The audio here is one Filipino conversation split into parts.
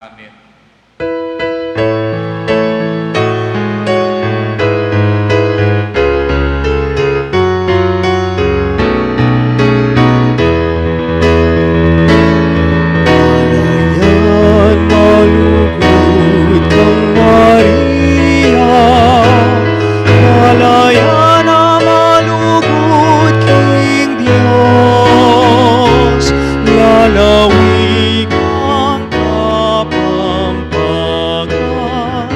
Amen. Malayan malugod kang Maria, malaya na malugod king Diyos, lalawi kang kapampangan,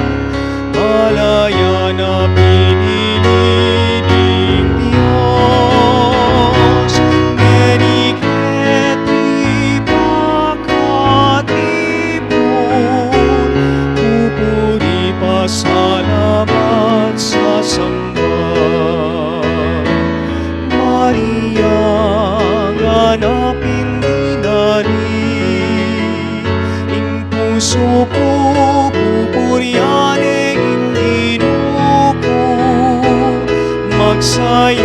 malaya na pinili ng Diyos, meniketi pakatipon, pupuri pasalamat sa samba. Maria, ganapin dinari, ing puso ko pupurianing Ginoo ko, magsaya